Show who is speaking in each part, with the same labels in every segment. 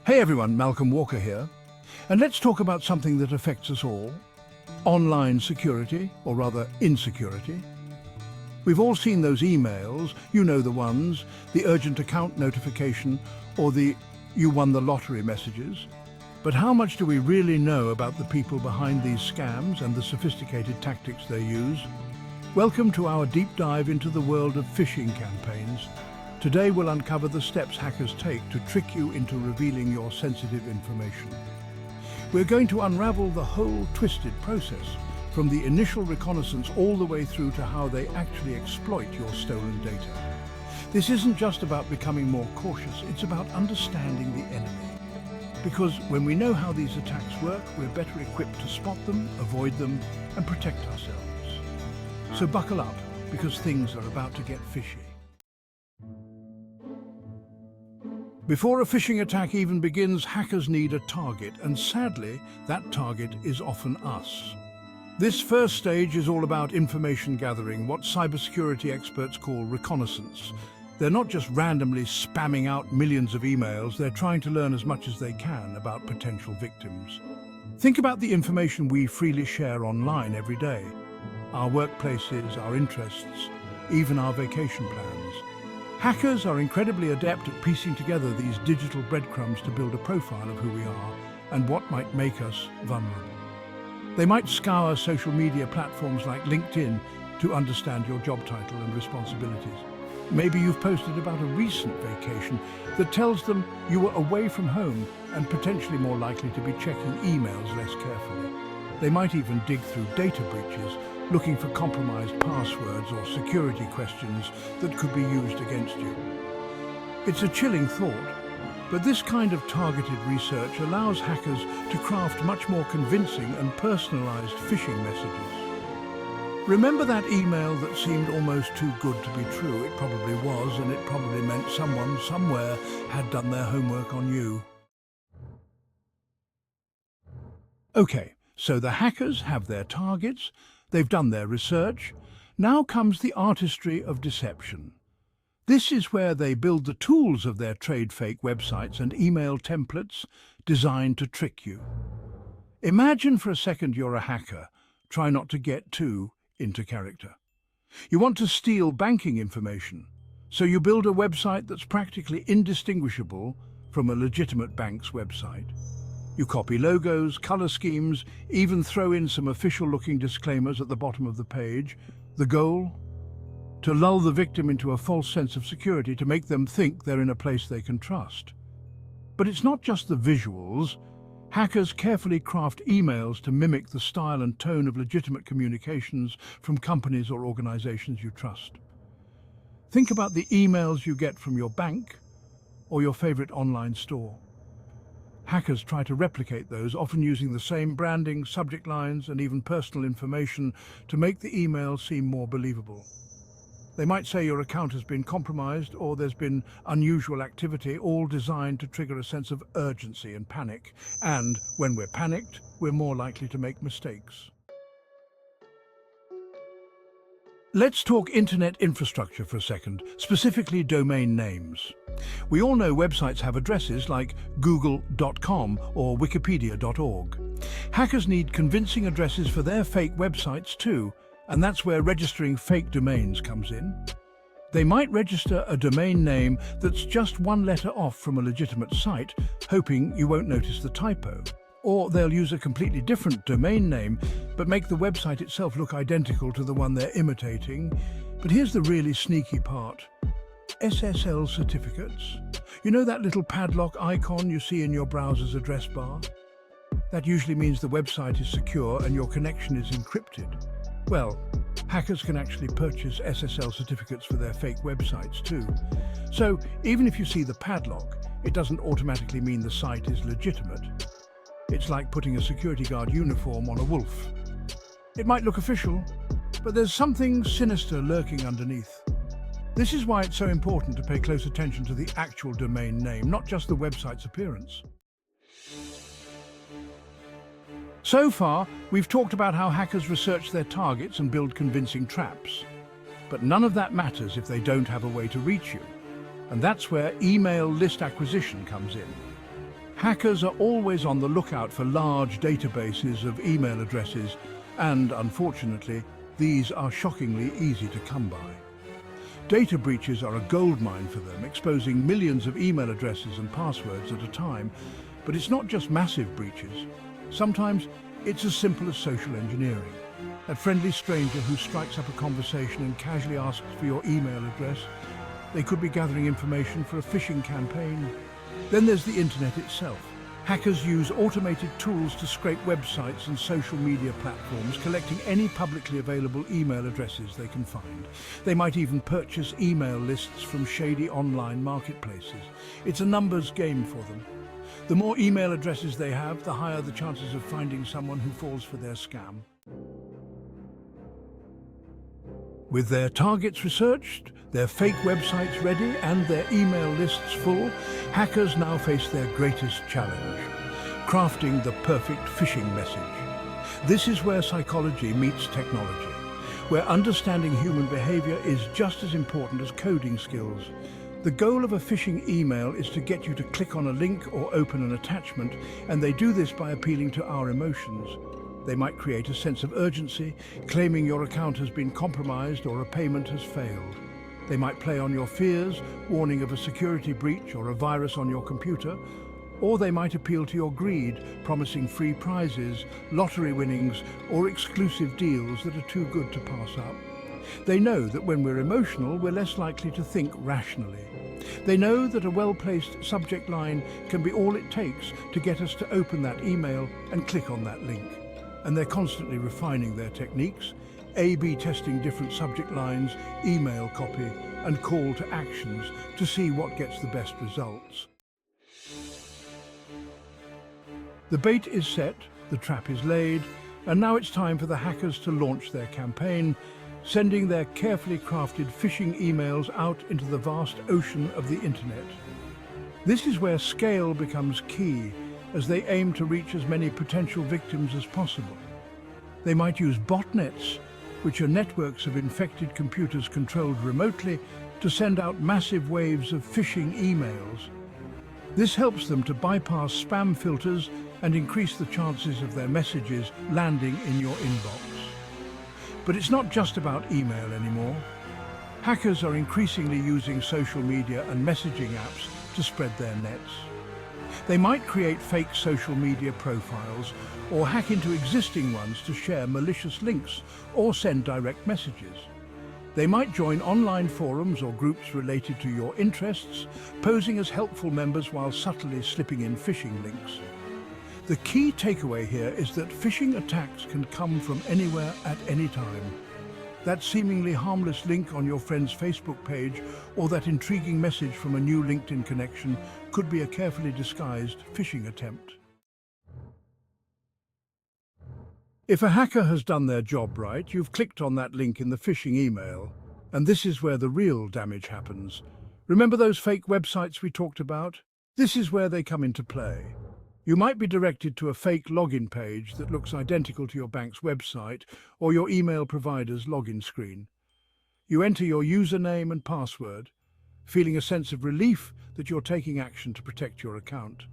Speaker 1: Hey everyone, Malcolm Walker here. And let's talk about something that affects us all. Online security, or rather insecurity. We've all seen those emails, you know the ones, the urgent account notification or the "you won the lottery" messages. But how much do we really know about the people behind these scams and the sophisticated tactics they use? Welcome to our deep dive into the world of phishing campaigns. Today we'll uncover the steps hackers take to trick you into revealing your sensitive information. We're going to unravel the whole twisted process, from the initial reconnaissance all the way through to how they actually exploit your stolen data. This isn't just about becoming more cautious, it's about understanding the enemy. Because when we know how these attacks work, we're better equipped to spot them, avoid them, and protect ourselves. So buckle up, because things are about to get fishy. Before a phishing attack even begins, hackers need a target, and sadly, that target is often us. This first stage is all about information gathering, what cybersecurity experts call reconnaissance. They're not just randomly spamming out millions of emails, they're trying to learn as much as they can about potential victims. Think about the information we freely share online every day. Our workplaces, our interests, even our vacation plans. Hackers are incredibly adept at piecing together these digital breadcrumbs to build a profile of who we are and what might make us vulnerable. They might scour social media platforms like LinkedIn to understand your job title and responsibilities. Maybe you've posted about a recent vacation that tells them you were away from home and potentially more likely to be checking emails less carefully. They might even dig through data breaches, looking for compromised passwords or security questions that could be used against you. It's a chilling thought, but this kind of targeted research allows hackers to craft much more convincing and personalized phishing messages. Remember that email that seemed almost too good to be true? It probably was, and it probably meant someone somewhere had done their homework on you. Okay, so the hackers have their targets, they've done their research. Now comes the artistry of deception. This is where they build the tools of their trade fake websites and email templates designed to trick you. Imagine for a second you're a hacker. Try not to get too into character. You want to steal banking information, so you build a website that's practically indistinguishable from a legitimate bank's website. You copy logos, color schemes, even throw in some official-looking disclaimers at the bottom of the page. The goal? To lull the victim into a false sense of security, to make them think they're in a place they can trust. But it's not just the visuals. Hackers carefully craft emails to mimic the style and tone of legitimate communications from companies or organizations you trust. Think about the emails you get from your bank or your favorite online store. Hackers try to replicate those, often using the same branding, subject lines, and even personal information to make the email seem more believable. They might say your account has been compromised or there's been unusual activity, all designed to trigger a sense of urgency and panic. And when we're panicked, we're more likely to make mistakes. Let's talk internet infrastructure for a second, specifically domain names. We all know websites have addresses like google.com or wikipedia.org. Hackers need convincing addresses for their fake websites too, and that's where registering fake domains comes in. They might register a domain name that's just one letter off from a legitimate site, hoping you won't notice the typo. Or they'll use a completely different domain name, but make the website itself look identical to the one they're imitating. But here's the really sneaky part. SSL certificates. You know that little padlock icon you see in your browser's address bar? That usually means the website is secure and your connection is encrypted. Well, hackers can actually purchase SSL certificates for their fake websites too. So even if you see the padlock, it doesn't automatically mean the site is legitimate. It's like putting a security guard uniform on a wolf. It might look official, but there's something sinister lurking underneath. This is why it's so important to pay close attention to the actual domain name, not just the website's appearance. So far, we've talked about how hackers research their targets and build convincing traps. But none of that matters if they don't have a way to reach you. And that's where email list acquisition comes in. Hackers are always on the lookout for large databases of email addresses, and unfortunately, these are shockingly easy to come by. Data breaches are a goldmine for them, exposing millions of email addresses and passwords at a time. But it's not just massive breaches. Sometimes it's as simple as social engineering. That friendly stranger who strikes up a conversation and casually asks for your email address. They could be gathering information for a phishing campaign. Then there's the internet itself. Hackers use automated tools to scrape websites and social media platforms, collecting any publicly available email addresses they can find. They might even purchase email lists from shady online marketplaces. It's a numbers game for them. The more email addresses they have, the higher the chances of finding someone who falls for their scam. With their targets researched, their fake websites ready, and their email lists full, hackers now face their greatest challenge: crafting the perfect phishing message. This is where psychology meets technology, where understanding human behavior is just as important as coding skills. The goal of a phishing email is to get you to click on a link or open an attachment, and they do this by appealing to our emotions. They might create a sense of urgency, claiming your account has been compromised or a payment has failed. They might play on your fears, warning of a security breach or a virus on your computer, or they might appeal to your greed, promising free prizes, lottery winnings, or exclusive deals that are too good to pass up. They know that when we're emotional, we're less likely to think rationally. They know that a well-placed subject line can be all it takes to get us to open that email and click on that link. And they're constantly refining their techniques, A/B testing different subject lines, email copy, and call to actions to see what gets the best results. The bait is set, the trap is laid, and now it's time for the hackers to launch their campaign, sending their carefully crafted phishing emails out into the vast ocean of the internet. This is where scale becomes key, as they aim to reach as many potential victims as possible. They might use botnets, which are networks of infected computers controlled remotely, to send out massive waves of phishing emails. This helps them to bypass spam filters and increase the chances of their messages landing in your inbox. But it's not just about email anymore. Hackers are increasingly using social media and messaging apps to spread their nets. They might create fake social media profiles or hack into existing ones to share malicious links or send direct messages. They might join online forums or groups related to your interests, posing as helpful members while subtly slipping in phishing links. The key takeaway here is that phishing attacks can come from anywhere at any time. That seemingly harmless link on your friend's Facebook page or that intriguing message from a new LinkedIn connection could be a carefully disguised phishing attempt. If a hacker has done their job right, you've clicked on that link in the phishing email, and this is where the real damage happens. Remember those fake websites we talked about? This is where they come into play. You might be directed to a fake login page that looks identical to your bank's website or your email provider's login screen. You enter your username and password, feeling a sense of relief that you're taking action to protect your account.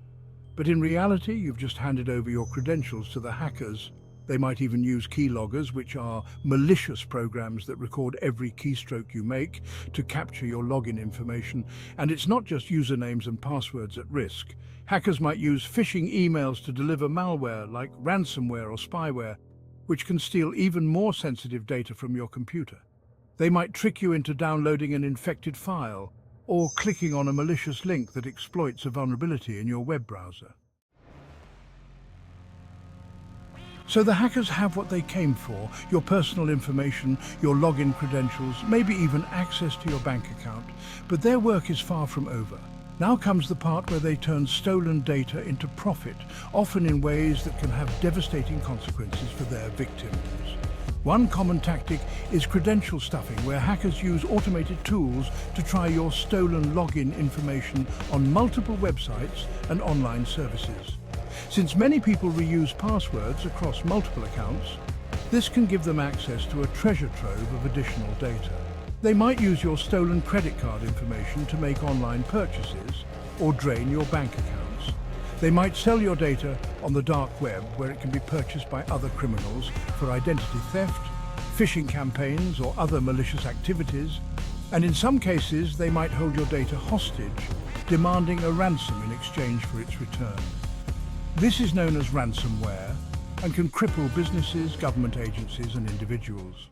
Speaker 1: But in reality, you've just handed over your credentials to the hackers. They might even use keyloggers, which are malicious programs that record every keystroke you make to capture your login information. And it's not just usernames and passwords at risk. Hackers might use phishing emails to deliver malware like ransomware or spyware, which can steal even more sensitive data from your computer. They might trick you into downloading an infected file or clicking on a malicious link that exploits a vulnerability in your web browser. So the hackers have what they came for: your personal information, your login credentials, maybe even access to your bank account. But their work is far from over. Now comes the part where they turn stolen data into profit, often in ways that can have devastating consequences for their victims. One common tactic is credential stuffing, where hackers use automated tools to try your stolen login information on multiple websites and online services. Since many people reuse passwords across multiple accounts, this can give them access to a treasure trove of additional data. They might use your stolen credit card information to make online purchases or drain your bank accounts. They might sell your data on the dark web, where it can be purchased by other criminals for identity theft, phishing campaigns, or other malicious activities. And in some cases, they might hold your data hostage, demanding a ransom in exchange for its return. This is known as ransomware and can cripple businesses, government agencies, and individuals.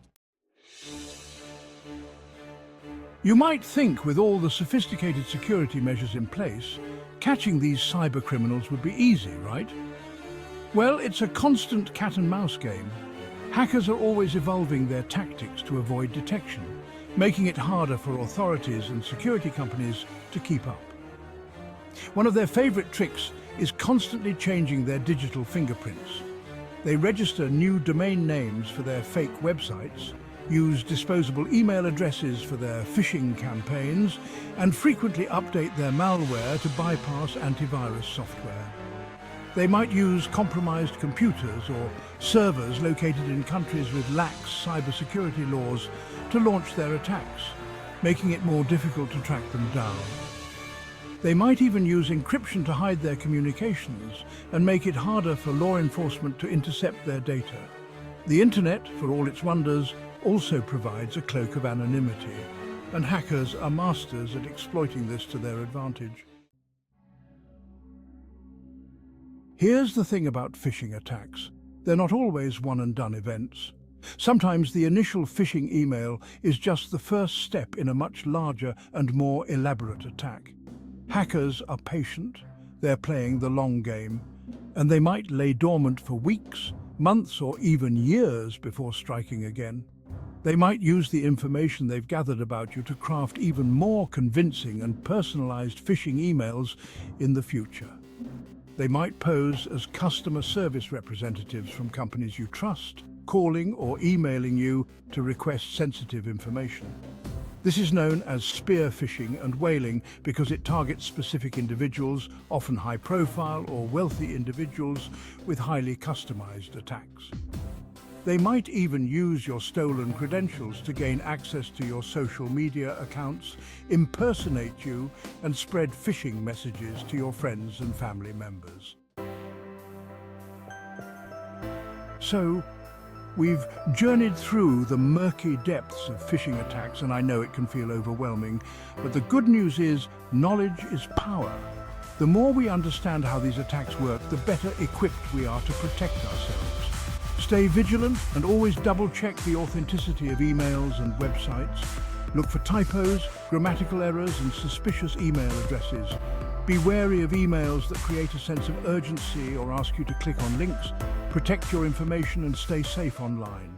Speaker 1: You might think, with all the sophisticated security measures in place, catching these cyber criminals would be easy, right? Well, it's a constant cat and mouse game. Hackers are always evolving their tactics to avoid detection, making it harder for authorities and security companies to keep up. One of their favorite tricks is constantly changing their digital fingerprints. They register new domain names for their fake websites, use disposable email addresses for their phishing campaigns, and frequently update their malware to bypass antivirus software. They might use compromised computers or servers located in countries with lax cybersecurity laws to launch their attacks, making it more difficult to track them down. They might even use encryption to hide their communications and make it harder for law enforcement to intercept their data. The internet, for all its wonders, also provides a cloak of anonymity, and hackers are masters at exploiting this to their advantage. Here's the thing about phishing attacks. They're not always one-and-done events. Sometimes the initial phishing email is just the first step in a much larger and more elaborate attack. Hackers are patient, they're playing the long game, and they might lay dormant for weeks, months, or even years before striking again. They might use the information they've gathered about you to craft even more convincing and personalized phishing emails in the future. They might pose as customer service representatives from companies you trust, calling or emailing you to request sensitive information. This is known as spear phishing and whaling because it targets specific individuals, often high-profile or wealthy individuals, with highly customized attacks. They might even use your stolen credentials to gain access to your social media accounts, impersonate you, and spread phishing messages to your friends and family members. So, we've journeyed through the murky depths of phishing attacks, and I know it can feel overwhelming, but the good news is knowledge is power. The more we understand how these attacks work, the better equipped we are to protect ourselves. Stay vigilant and always double-check the authenticity of emails and websites. Look for typos, grammatical errors, and suspicious email addresses. Be wary of emails that create a sense of urgency or ask you to click on links. Protect your information and stay safe online.